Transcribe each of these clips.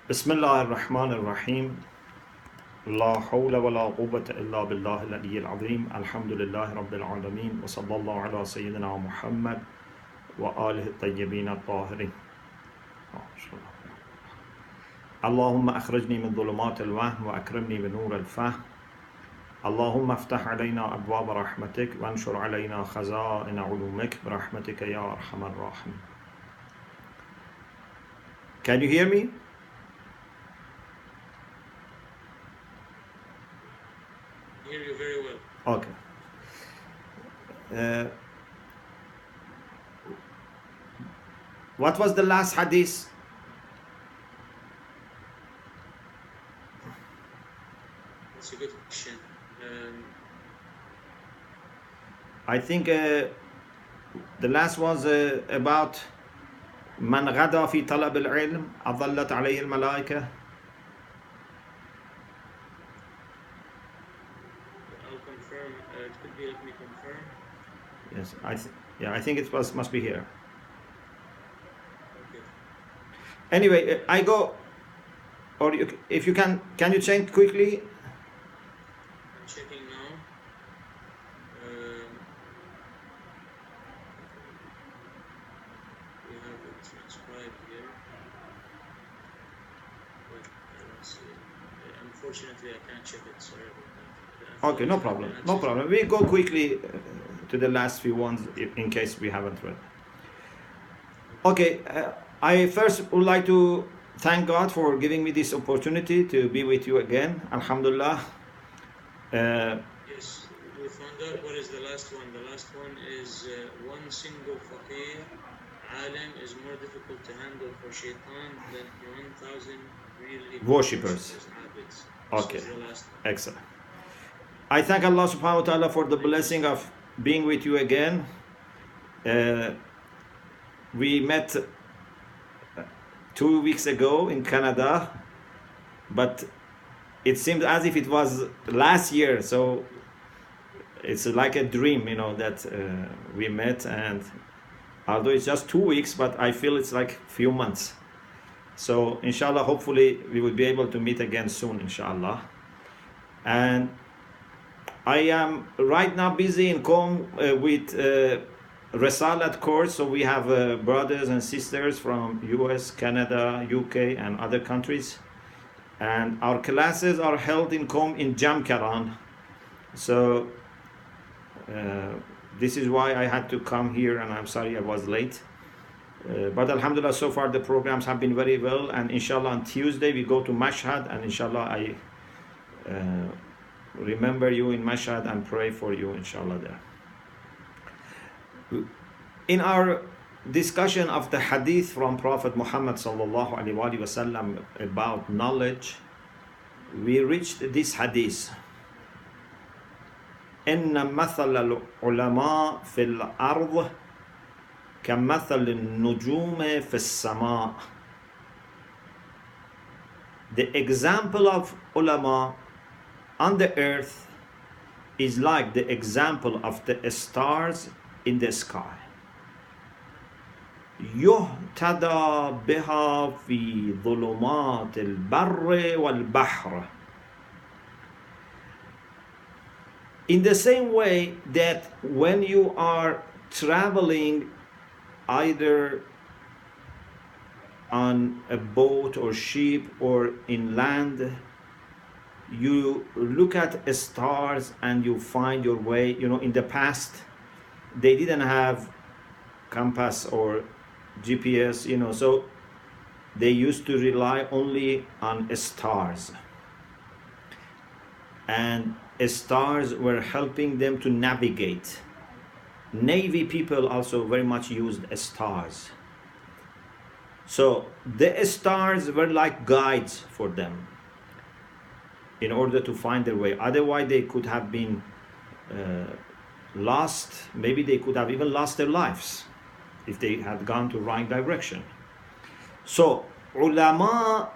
بسم الله الرحمن الرحيم لا حول ولا قوة إلا بالله العلي العظيم الحمد لله رب العالمين وصلى الله على سيدنا محمد وآله الطيبين الطاهرين اللهم أخرجني من ظلمات الوهم وأكرمني بنور الفهم اللهم افتح علينا أبواب رحمتك وانشر علينا خزائن علومك برحمتك يا أرحم الراحمين. Can you hear me? Hear you very well. Okay. What was the last hadith? That's a good question. I think the last was about من غدا في طلب العلم أظلت عليه الملائكة. I'll confirm. It could be. Let me confirm. Yes, I think it must be here. Okay. Anyway, I go, or if you can you change quickly? I'm checking now. We have it transcribed here, but I don't see it. Unfortunately, I can't check it. Sorry about that. Okay, no problem. No problem. We go quickly to the last few ones in case we haven't read. Okay, I first would like to thank God for giving me this opportunity to be with you again. Alhamdulillah. Yes, we found out what is the last one. The last one is one single faqih, alim, is more difficult to handle for shaitan than 1,000 really worshippers. Abeds. Okay, excellent. I thank Allah subhanahu wa ta'ala for the blessing of being with you again. We met 2 weeks ago in Canada, but it seemed as if it was last year, so it's like a dream, that we met, and although it's just 2 weeks, but I feel it's like a few months. So inshallah, hopefully we will be able to meet again soon, inshallah. And I am right now busy in Qom with Risalat course, so we have brothers and sisters from US, Canada, UK and other countries, and our classes are held in Qom in Jamkaran. So this is why I had to come here, and I'm sorry I was late, but alhamdulillah, so far the programs have been very well, and inshallah on Tuesday we go to Mashhad, and inshallah I remember you in Mashhad and pray for you inshallah there. In our discussion of the hadith from Prophet Muhammad sallallahu alaihi wasallam about knowledge, we reached this hadith: إن مثل العلماء في الأرض كمثل النجوم في السماء. The example of ulama on the earth is like the example of the stars in the sky. يهتدى بها في ظلمات البر والبحر. In the same way that when you are traveling either on a boat or ship or in land, you look at stars and you find your way. In the past they didn't have compass or GPS, so they used to rely only on stars, and stars were helping them to navigate. Navy people also very much used stars, so the stars were like guides for them in order to find their way. Otherwise they could have been lost. Maybe they could have even lost their lives if they had gone to right direction. So ulama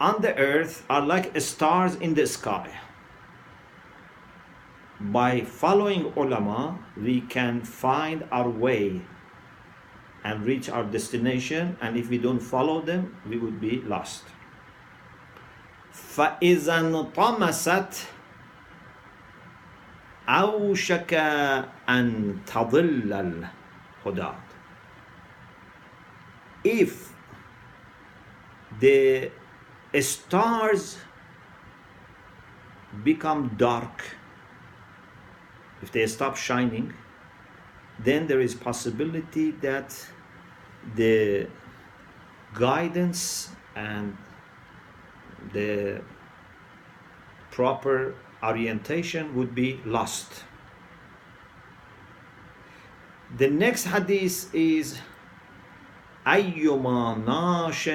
on the earth are like stars in the sky. By following ulama, we can find our way and reach our destination, and if we don't follow them, we would be lost. فَإِذَا انطمست أوشك أن تضل الهدى. If the stars become dark, if they stop shining, then there is possibility that the guidance and the proper orientation would be lost. The next hadith is أيما ناش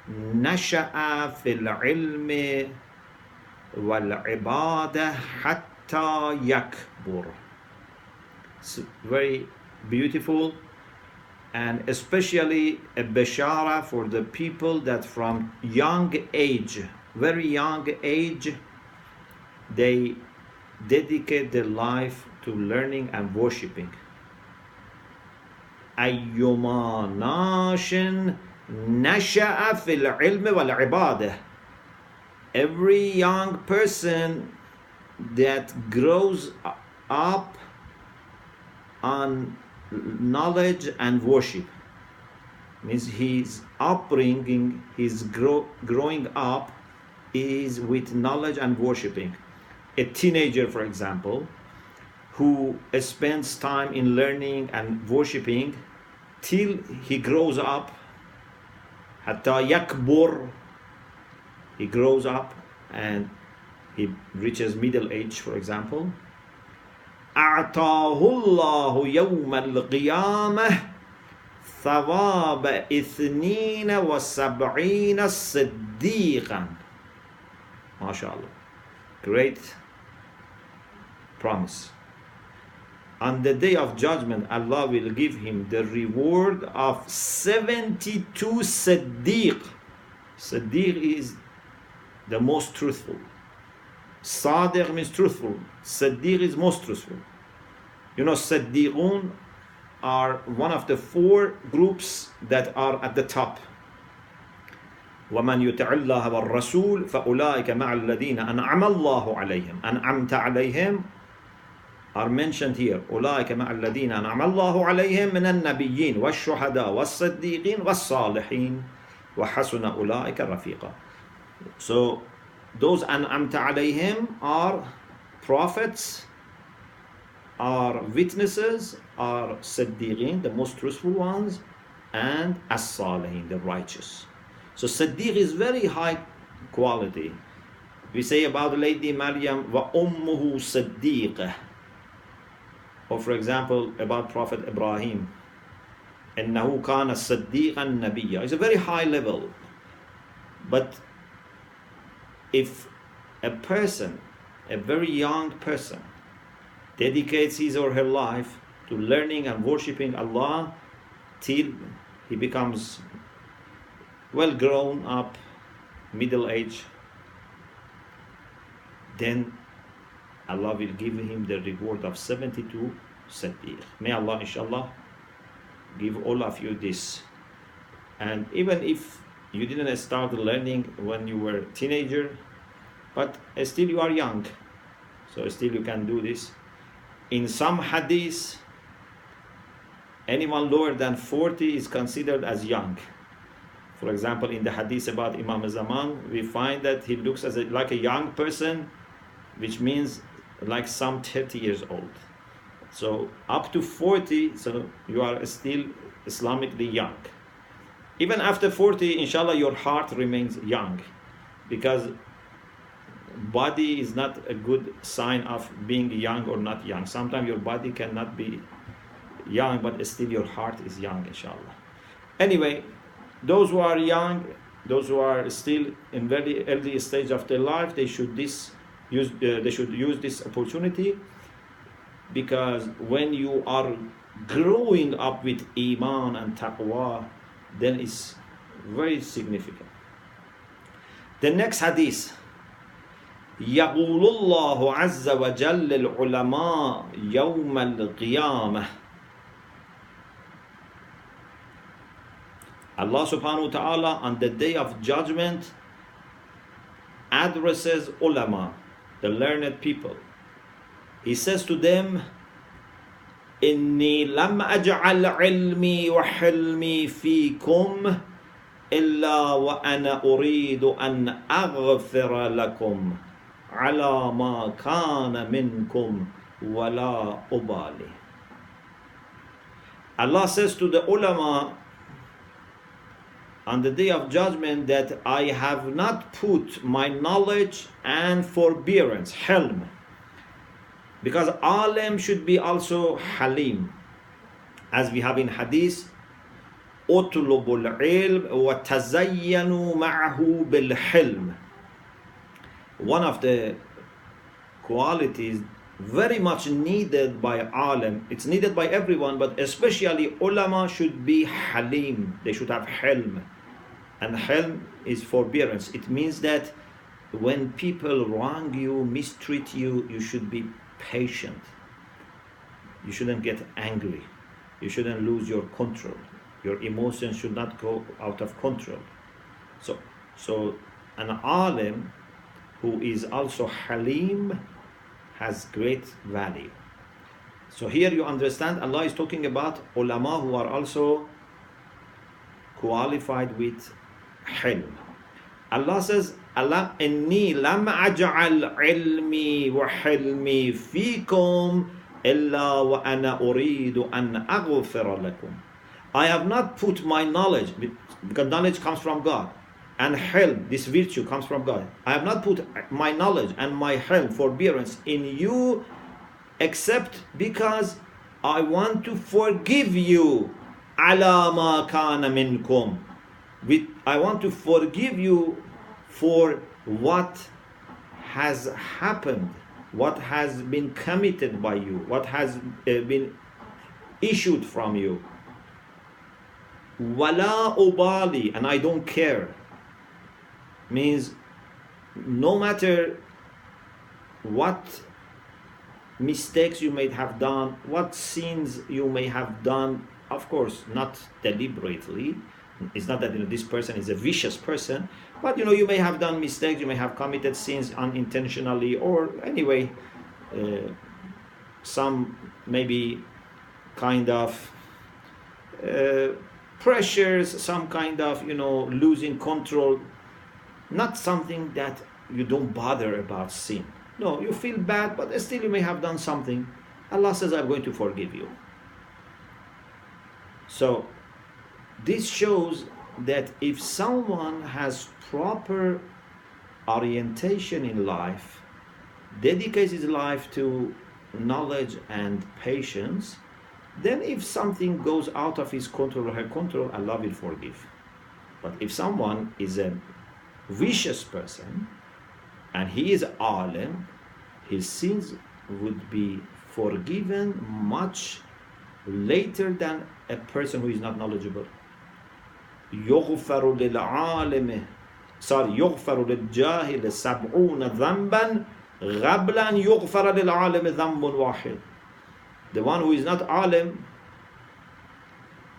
نشأ في العلم والعبادة حتى يكبر. It's very beautiful, and especially a bashara for the people that from young age, very young age, they dedicate their life to learning and worshipping. أيما ناش نشأ في العلم والعبادة. Every young person that grows up on knowledge and worship, means his upbringing, his growing up is with knowledge and worshipping. A teenager, for example, who spends time in learning and worshipping till he grows up, حتى يكبر, he grows up and he reaches middle age, for example. أعطاه الله يوم القيامة ثواب 72 صديقا. MashaAllah. Great promise. On the day of judgment, Allah will give him the reward of 72 Siddiq. Siddiq is the most truthful. Sadiq means truthful. Siddiq is most truthful. You know, Siddiqun are one of the 4 groups that are at the top. وَمَنْ يُطِعِ اللَّهَ وَالرَّسُولَ فَأُولَٰئِكَ مَعَ الَّذِينَ أَنْعَمَ اللَّهُ عَلَيْهِمْ. أَنْعَمْتَ عَلَيْهِمْ are mentioned here. أُولَٰئِكَ مَعَ الَّذِينَ أَنْعَمَ اللَّهُ عَلَيْهِمْ مِنَ النَّبِيِّينَ وَالشُّهَدَاءِ وَالصِّدِّيقِينَ وَالصَّالِحِينَ وَحَسُنَ أُولَٰئِكَ رَفِيقًا. So those أَنْعَمْتَ عَلَيْهِمْ are prophets, are witnesses, are Siddiqin, the most truthful ones, and as-Salihin, the righteous. So Siddiq is very high quality. We say about Lady Maryam, wa ummuhu Siddiqah. Or for example, about Prophet Ibrahim, إنه كان صديقا نبيا. It's a very high level. But if a person, a very young person, dedicates his or her life to learning and worshipping Allah till he becomes well grown up, middle age, then Allah will give him the reward of 72 Siddiq. May Allah, inshallah, give all of you this. And even if you didn't start learning when you were a teenager, but still you are young, so still you can do this. In some hadith, anyone lower than 40 is considered as young. For example, in the hadith about Imam Zaman, we find that he looks as like a young person, which means like some 30 years old. So up to 40, so you are still Islamically young. Even after 40, inshallah, your heart remains young, because body is not a good sign of being young or not young. Sometimes your body cannot be young, but still your heart is young, inshallah. Anyway, those who are young, those who are still in very early stage of their life, they should use this opportunity, because when you are growing up with iman and taqwa, then it's very significant. The next hadith, يقول الله عز وجل للعلماء يوم القيامة Allah subhanahu wa ta'ala on the day of judgment addresses ulama, the learned people. He says to them, إني لم أجعل علمي وحلمي فيكم إلا وأنا أريد أن أغفر لكم على ما كان منكم ولا أبالي. Allah says to the ulama on the day of judgment that I have not put my knowledge and forbearance, hilm, because alim should be also halim, as we have in hadith, utlubul ilm wa tazayyanu ma'ahu bil hilm. One of the qualities very much needed by alim, it's needed by everyone, but especially ulama should be halim, they should have hilm. And hilm is forbearance. It means that when people wrong you, mistreat you, you should be patient. You shouldn't get angry. You shouldn't lose your control. Your emotions should not go out of control. So an alim who is also halim has great value. So here you understand Allah is talking about ulama who are also qualified with hilm. Allah says, Allah inni lam aj'al ilmi wa hilmi fikum illa wa ana uridu an aghfira lakum. I have not put my knowledge, because knowledge comes from God, and hilm, this virtue comes from God. I have not put my knowledge and my hilm, forbearance, in you except because I want to forgive you ala ma kana minkum. I want to forgive you for what has happened, what has been committed by you, what has been issued from you. Wala ubali, and I don't care, means no matter what mistakes you may have done, what sins you may have done, of course not deliberately. It's not that this person is a vicious person, but you may have done mistakes, you may have committed sins unintentionally, or anyway, some maybe kind of pressures, some kind of losing control. Not something that you don't bother about sin. No, you feel bad, but still you may have done something. Allah says, I'm going to forgive you. So this shows that if someone has proper orientation in life, dedicates his life to knowledge and patience, then if something goes out of his control or her control, Allah will forgive. But if someone is a vicious person and he is alim, his sins would be forgiven much later than a person who is not knowledgeable. يغفر للعالم يغفر للجاهل 70 ذنبا قبل أن يغفر للعالم ذنب واحد. The one who is not alim,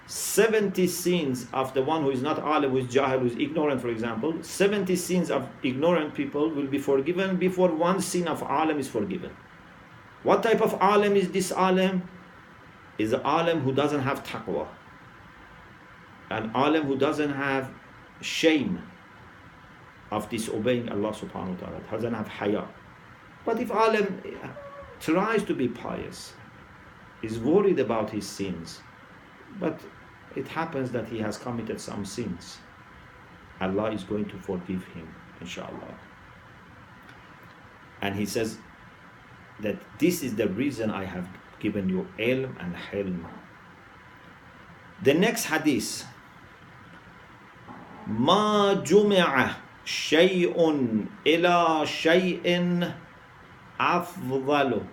70 sins of the one who is not alim, who is jahil, who is ignorant, for example, 70 sins of ignorant people will be forgiven before one sin of alim is forgiven. What type of alim is this alim? Is an alim who doesn't have taqwa, an alim who doesn't have shame of disobeying Allah subhanahu wa ta'ala, doesn't have haya. But if alim tries to be pious, is worried about his sins, but it happens that he has committed some sins, Allah is going to forgive him, inshallah. And he says that this is the reason I have given you ilm and hilm. The next hadith, ما جمع شيء إلى شيء أفضل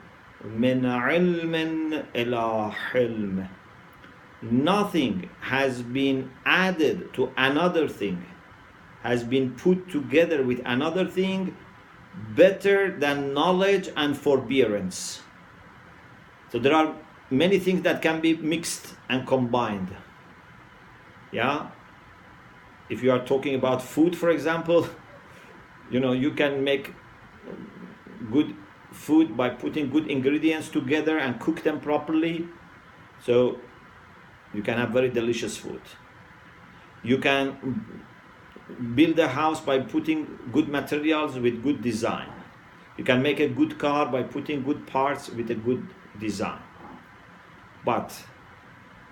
من علم إلى حلم. Nothing has been added to another thing, has been put together with another thing better than knowledge and forbearance. So there are many things that can be mixed and combined. Yeah? If you are talking about food, for example, you can make good food by putting good ingredients together and cook them properly. So you can have very delicious food. You can build a house by putting good materials with good design. You can make a good car by putting good parts with a good design. But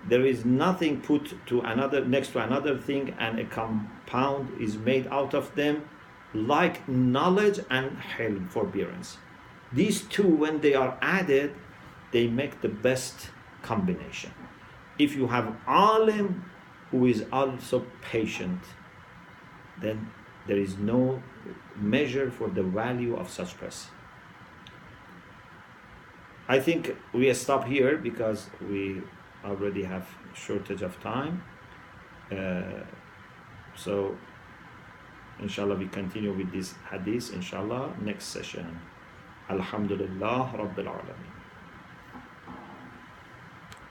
there is nothing put to another next to another thing and a compound is made out of them like knowledge and hilm, forbearance. These two, when they are added, they make the best combination. If you have alim who is also patient, then there is no measure for the value of such person. I think we stop here because we already have shortage of time. So inshallah we continue with this hadith inshallah next session. Alhamdulillah Rabbil Alameen.